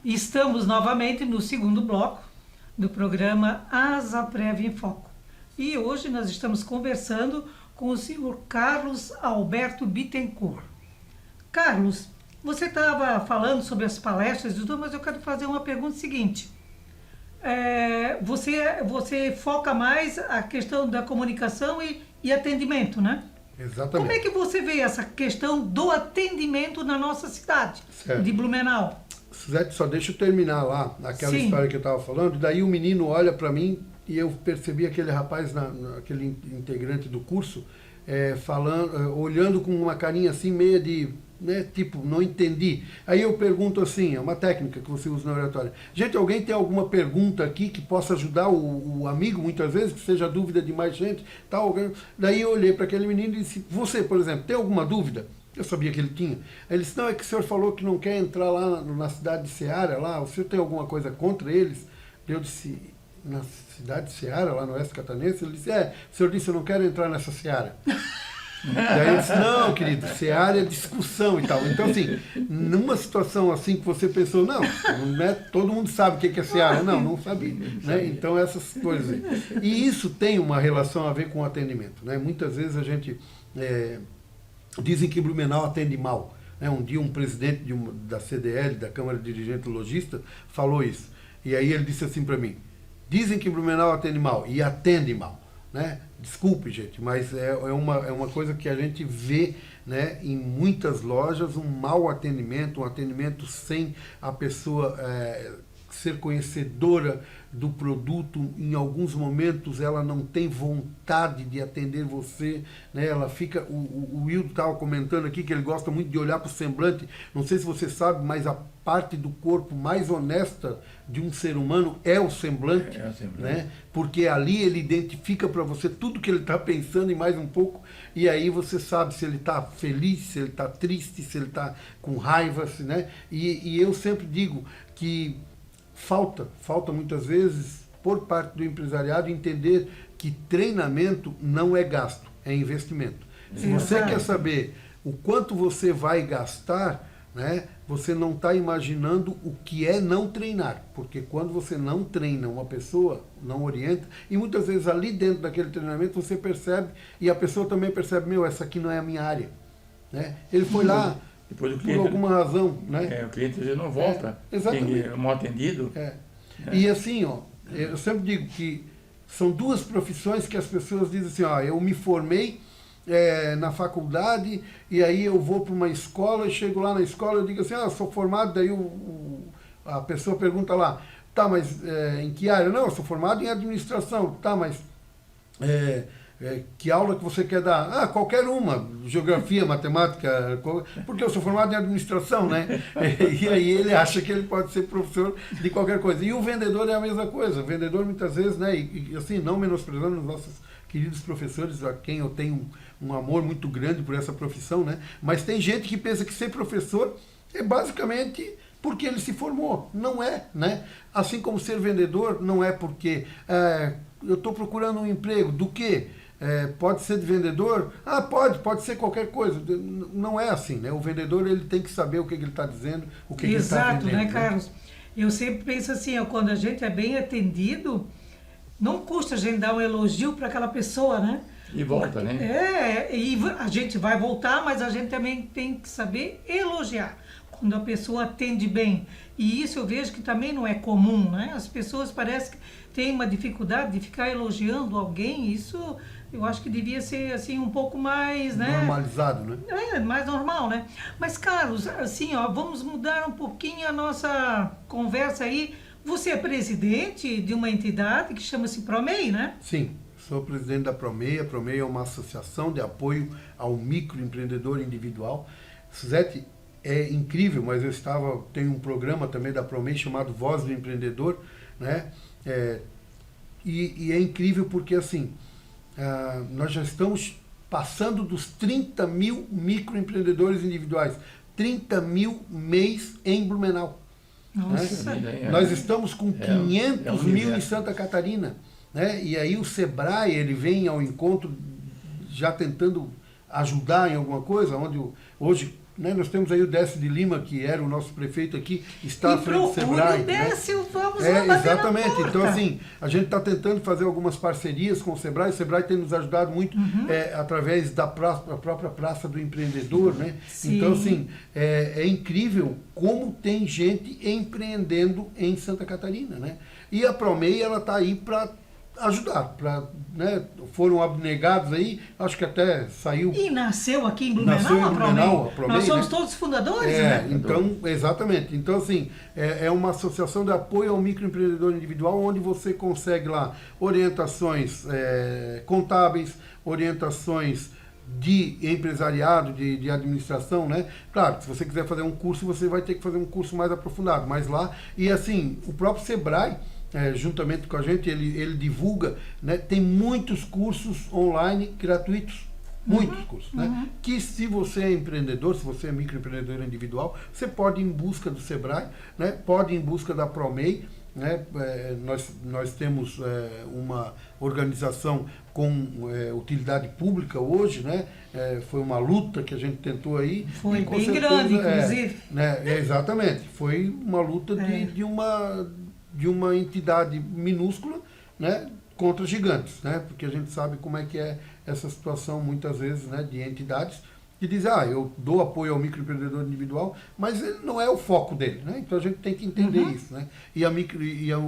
Estamos novamente no segundo bloco do programa Asaprev em Foco. E hoje nós estamos conversando com o senhor Carlos Alberto Bittencourt. Carlos, você estava falando sobre as palestras e tudo, mas eu quero fazer uma pergunta seguinte. Você foca mais a questão da comunicação e atendimento, né? Exatamente. Como é que você vê essa questão do atendimento na nossa cidade, certo. de Blumenau? Suzete, só deixa eu terminar lá, aquela Sim. história que eu estava falando. Daí o menino olha para mim e eu percebi aquele rapaz, aquele integrante do curso, olhando com uma carinha assim, meia de, né, tipo, não entendi. Aí eu pergunto assim, é uma técnica que você usa na oratória. Gente, alguém tem alguma pergunta aqui que possa ajudar o amigo, muitas vezes, que seja dúvida de mais gente? Tal. Daí eu olhei para aquele menino e disse, você, por exemplo, tem alguma dúvida? Eu sabia que ele tinha. Aí ele disse, não, é que o senhor falou que não quer entrar lá na cidade de Ceará, lá, o senhor tem alguma coisa contra eles? Eu disse, na cidade de Ceará, lá no Oeste Catarinense? Ele disse, o senhor disse, eu não quero entrar nessa Ceará. Daí eu disse, não, querido, Ceará é discussão e tal. Então, assim, numa situação assim que você pensou, não é, todo mundo sabe o que é Ceará. Não sabia. Né? Então, essas coisas. E isso tem uma relação a ver com o atendimento. Né? Muitas vezes a gente... dizem que Blumenau atende mal. Né? Um dia um presidente da CDL, da Câmara de Dirigentes Logistas, falou isso. E aí ele disse assim para mim, dizem que Blumenau atende mal, e atende mal. Né? Desculpe, gente, mas é uma coisa que a gente vê, né, em muitas lojas, um mau atendimento, um atendimento sem a pessoa ser conhecedora do produto. Em alguns momentos ela não tem vontade de atender você, né? Ela fica, o Wildo estava comentando aqui que ele gosta muito de olhar para o semblante. Não sei se você sabe, mas a parte do corpo mais honesta de um ser humano é o semblante, né? Porque ali ele identifica para você tudo que ele está pensando e mais um pouco, e aí você sabe se ele está feliz, se ele está triste, se ele está com raiva, né? E eu sempre digo que falta muitas vezes, por parte do empresariado, entender que treinamento não é gasto, é investimento. Se você quer saber o quanto você vai gastar, né, você não está imaginando o que é não treinar. Porque quando você não treina uma pessoa, não orienta, e muitas vezes ali dentro daquele treinamento você percebe, e a pessoa também percebe, essa aqui não é a minha área. Né? Ele foi lá... Depois o cliente, por alguma razão, né? O cliente às vezes não volta, exatamente. Mal atendido. E assim, eu sempre digo que são duas profissões que as pessoas dizem assim, eu me formei na faculdade e aí eu vou para uma escola e chego lá na escola e digo assim, sou formado, daí a pessoa pergunta lá, tá, mas em que área? Não, eu sou formado em administração, tá, mas... que aula que você quer dar? Qualquer uma, geografia, matemática, porque eu sou formado em administração, né? E aí ele acha que ele pode ser professor de qualquer coisa. E o vendedor é a mesma coisa. O vendedor muitas vezes, né? E assim, não menosprezando os nossos queridos professores, a quem eu tenho um amor muito grande por essa profissão, né? Mas tem gente que pensa que ser professor é basicamente porque ele se formou. Não é, né? Assim como ser vendedor não é porque eu estou procurando um emprego. Do quê? Pode ser de vendedor? Pode ser qualquer coisa. Não é assim, né? O vendedor ele tem que saber o que ele está dizendo, o que ele está vendendo. Exato, né, Carlos? Eu sempre penso assim, quando a gente é bem atendido, não custa a gente dar um elogio para aquela pessoa, né? E volta, né? E a gente vai voltar, mas a gente também tem que saber elogiar quando a pessoa atende bem. E isso eu vejo que também não é comum, né? As pessoas parecem que têm uma dificuldade de ficar elogiando alguém. Isso eu acho que devia ser assim um pouco mais, né? Normalizado, né? Mais normal, né? Mas, Carlos, assim, vamos mudar um pouquinho a nossa conversa aí. Você é presidente de uma entidade que chama-se ProMEI, né? Sim, sou presidente da ProMEI. A ProMEI é uma associação de apoio ao microempreendedor individual. Suzete, é incrível, mas tenho um programa também da ProMEI chamado Voz do Empreendedor, né? E é incrível porque, assim, nós já estamos passando dos 30 mil microempreendedores individuais. 30 mil mês em Blumenau. Nossa. Né? Nós estamos com 500 mil em Santa Catarina. Né? E aí o Sebrae ele vem ao encontro já tentando ajudar em alguma coisa, onde hoje né? Nós temos aí o Décio de Lima, que era o nosso prefeito aqui, está à frente do Sebrae. Décio, vamos lá bater exatamente. na porta. Então, assim, a gente está tentando fazer algumas parcerias com o Sebrae. O Sebrae tem nos ajudado muito através da própria Praça do Empreendedor, né? Sim. Então, assim, é incrível como tem gente empreendendo em Santa Catarina, né? E a ProMEI, ela está aí para ajudar, né? Foram abnegados aí, acho que até saiu... E nasceu aqui em Blumenau, a ProMEI, Nós somos né? todos fundadores, né? Então, exatamente. Então, assim, é uma associação de apoio ao microempreendedor individual, onde você consegue lá orientações contábeis, orientações de empresariado, de administração, né? Claro, se você quiser fazer um curso, você vai ter que fazer um curso mais aprofundado, mas lá, e assim, o próprio Sebrae, juntamente com a gente, ele divulga, né? Tem muitos cursos online gratuitos, muitos cursos, né? Que se você é empreendedor, se você é microempreendedor individual, você pode ir em busca do Sebrae, né? Pode ir em busca da ProMEI, né? Nós temos uma organização com utilidade pública hoje, né? Foi uma luta que a gente tentou aí. Foi bem grande, inclusive. Exatamente. Foi uma luta de uma entidade minúscula, né? Contra gigantes, né? Porque a gente sabe como é que é essa situação, muitas vezes, né? De entidades que dizem, eu dou apoio ao microempreendedor individual, mas ele não é o foco dele, né? Então a gente tem que entender isso, né? E o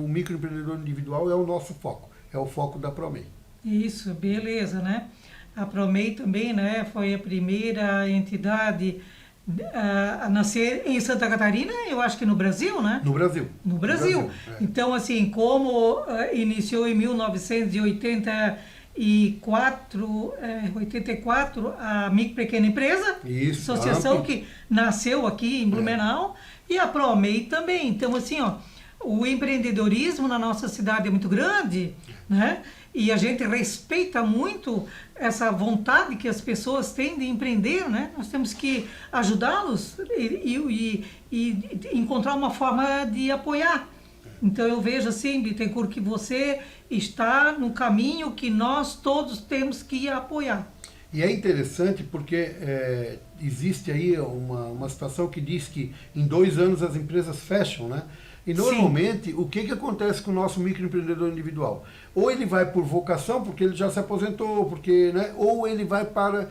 microempreendedor individual é o nosso foco, é o foco da ProMEI. Isso, beleza, né? A ProMEI também, né, foi a primeira entidade a nascer em Santa Catarina, eu acho que no Brasil, né? No Brasil. No Brasil. Então, assim, como iniciou em 1984 a Micro Pequena Empresa, isso, associação que nasceu aqui em Blumenau, e a ProMEI também. Então, assim, o empreendedorismo na nossa cidade é muito grande, né? E a gente respeita muito essa vontade que as pessoas têm de empreender, né? Nós temos que ajudá-los e encontrar uma forma de apoiar. Então eu vejo assim, Bittencourt, que você está no caminho que nós todos temos que apoiar. E é interessante porque existe aí uma situação que diz que em 2 anos as empresas fecham, né? E normalmente, o que acontece com o nosso microempreendedor individual? Ou ele vai por vocação, porque ele já se aposentou, né? Ou ele vai para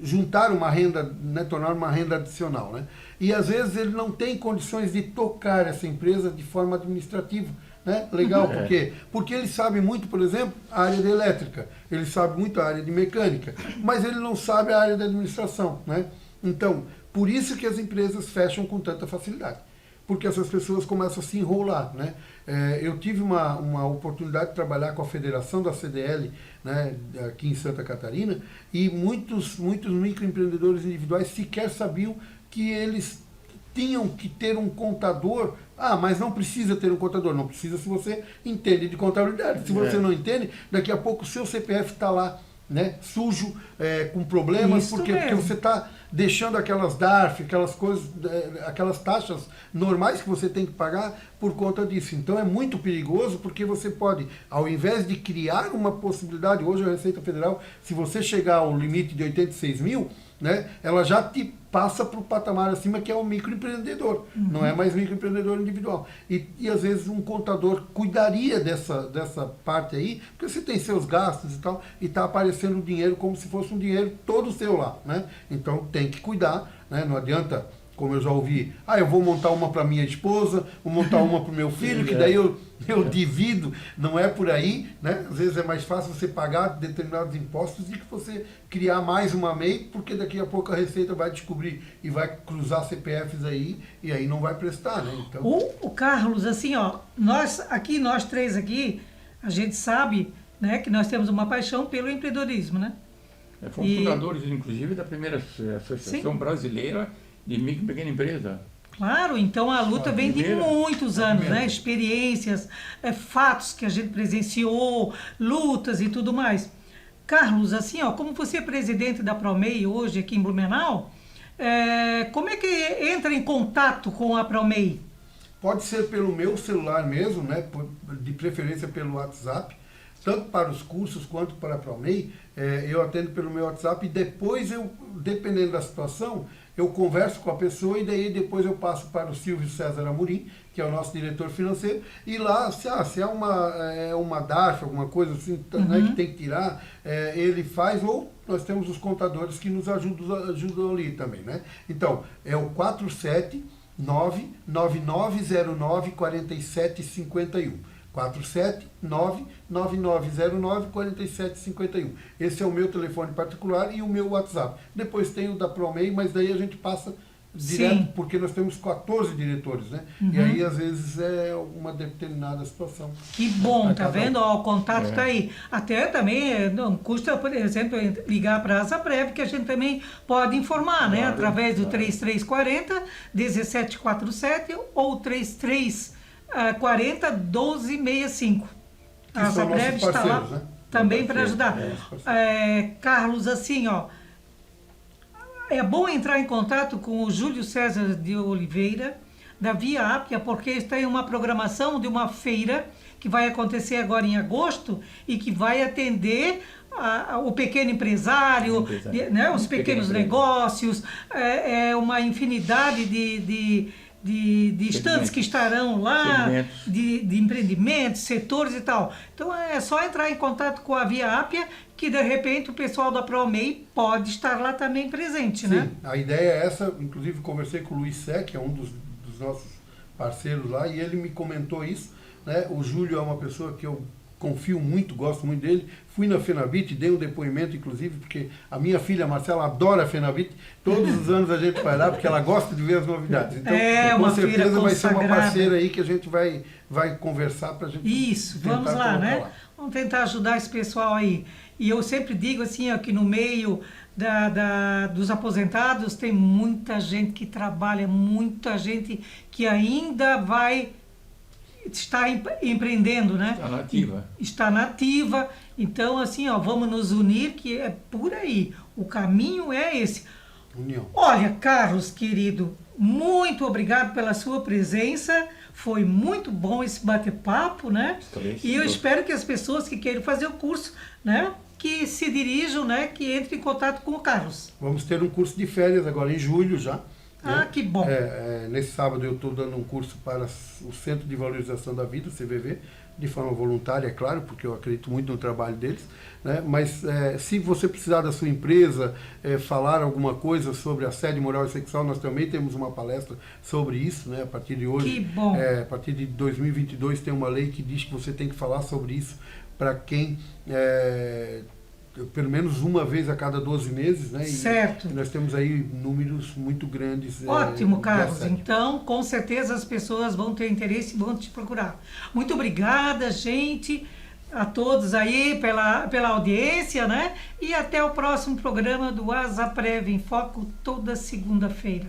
juntar uma renda, né? Tornar uma renda adicional, né? E às vezes ele não tem condições de tocar essa empresa de forma administrativa. Né? Legal, por quê? Porque ele sabe muito, por exemplo, a área de elétrica, ele sabe muito a área de mecânica, mas ele não sabe a área da administração, né? Então, por isso que as empresas fecham com tanta facilidade, porque essas pessoas começam a se enrolar, né? Eu tive uma oportunidade de trabalhar com a federação da CDL, né, aqui em Santa Catarina, e muitos microempreendedores individuais sequer sabiam que eles tinham que ter um contador. Mas não precisa ter um contador. Não precisa se você entende de contabilidade. Se você não entende, daqui a pouco o seu CPF está lá, né, sujo, com problemas, porque você está deixando aquelas DARF, aquelas coisas, aquelas taxas normais que você tem que pagar por conta disso. Então é muito perigoso, porque você pode, ao invés de criar uma possibilidade, hoje a Receita Federal, se você chegar ao limite de 86 mil, né, ela já te passa para o patamar acima, que é o microempreendedor, não é mais microempreendedor individual. E às vezes um contador cuidaria dessa parte aí, porque você tem seus gastos e tal, e está aparecendo o dinheiro como se fosse um dinheiro todo seu lá, né? Então tem que cuidar, né? Não adianta, como eu já ouvi, eu vou montar uma para minha esposa, vou montar uma para o meu filho, que daí eu divido. Não é por aí, né? Às vezes é mais fácil você pagar determinados impostos do que você criar mais uma MEI, porque daqui a pouco a Receita vai descobrir e vai cruzar CPFs aí, e aí não vai prestar, né? Então... O Carlos, assim, nós três aqui, a gente sabe, né, que nós temos uma paixão pelo empreendedorismo, né? Fomos fundadores, inclusive, da primeira Associação Brasileira de Micro e Pequena Empresa. Claro, então a luta vem de muitos anos, né? Experiências, fatos que a gente presenciou, lutas e tudo mais. Carlos, assim, como você é presidente da ProMEI hoje aqui em Blumenau, como é que entra em contato com a ProMEI? Pode ser pelo meu celular mesmo, né? De preferência pelo WhatsApp. tanto para os cursos quanto para a ProMEI, eu atendo pelo meu WhatsApp e depois dependendo da situação, eu converso com a pessoa e daí depois eu passo para o Silvio César Amorim, que é o nosso diretor financeiro, e lá, se é uma DARF, alguma coisa assim, né, que tem que tirar, ele faz, ou nós temos os contadores que nos ajudam ali também, né? Então, é o 479-9909-4751. 479-9909-4751. Esse é o meu telefone particular e o meu WhatsApp. Depois tem o da ProMEI, mas daí a gente passa direto, Sim. porque nós temos 14 diretores, né? E aí, às vezes, é uma determinada situação. Que bom, tá vendo? Ó, o contato tá aí. Até também não custa, por exemplo, ligar para a Asaprev, que a gente também pode informar, né? Através do 3340-1747 ou 3340-1265. A Asaprev está lá, né, também para ajudar. Carlos, assim, ó, é bom entrar em contato com o Júlio César de Oliveira, da Via Ápia, porque está em uma programação de uma feira que vai acontecer agora em agosto e que vai atender o pequeno empresário, né, os pequenos negócios, uma infinidade de estandes que estarão lá, de empreendimentos, setores e tal. Então é só entrar em contato com a Via Ápia, que de repente o pessoal da ProMEI pode estar lá também presente, né? Sim, a ideia é essa, inclusive conversei com o Luiz Sé, que é um dos nossos parceiros lá, e ele me comentou isso, né? O Júlio é uma pessoa que eu confio muito, gosto muito dele. Fui na Fenabit, dei um depoimento, inclusive, porque a minha filha Marcela adora a Fenabit. Todos os anos a gente vai lá, porque ela gosta de ver as novidades. Então, com certeza vai ser uma parceira aí que a gente vai conversar para a gente. Isso, vamos lá, né? Lá. Vamos tentar ajudar esse pessoal aí. E eu sempre digo assim, ó, que no meio dos aposentados tem muita gente que trabalha, muita gente que ainda está empreendendo, né? Está nativa. Está nativa. Então, assim, ó, vamos nos unir, que é por aí. O caminho é esse. União. Olha, Carlos, querido, muito obrigado pela sua presença. Foi muito bom esse bate-papo, né? E eu espero que as pessoas que queiram fazer o curso, né, que se dirijam, né, que entrem em contato com o Carlos. Vamos ter um curso de férias agora em julho já. Ah, que bom. Nesse sábado eu estou dando um curso para o Centro de Valorização da Vida, o CVV, de forma voluntária, é claro, porque eu acredito muito no trabalho deles, né? Mas se você precisar da sua empresa falar alguma coisa sobre assédio moral e sexual, nós também temos uma palestra sobre isso, né? A partir de hoje, que bom. A partir de 2022 tem uma lei que diz que você tem que falar sobre isso para quem pelo menos uma vez a cada 12 meses, né? Certo. E nós temos aí números muito grandes. Ótimo, Carlos. Então, com certeza as pessoas vão ter interesse e vão te procurar. Muito obrigada, gente, a todos aí pela audiência, né? E até o próximo programa do Asaprev em Foco, toda segunda-feira.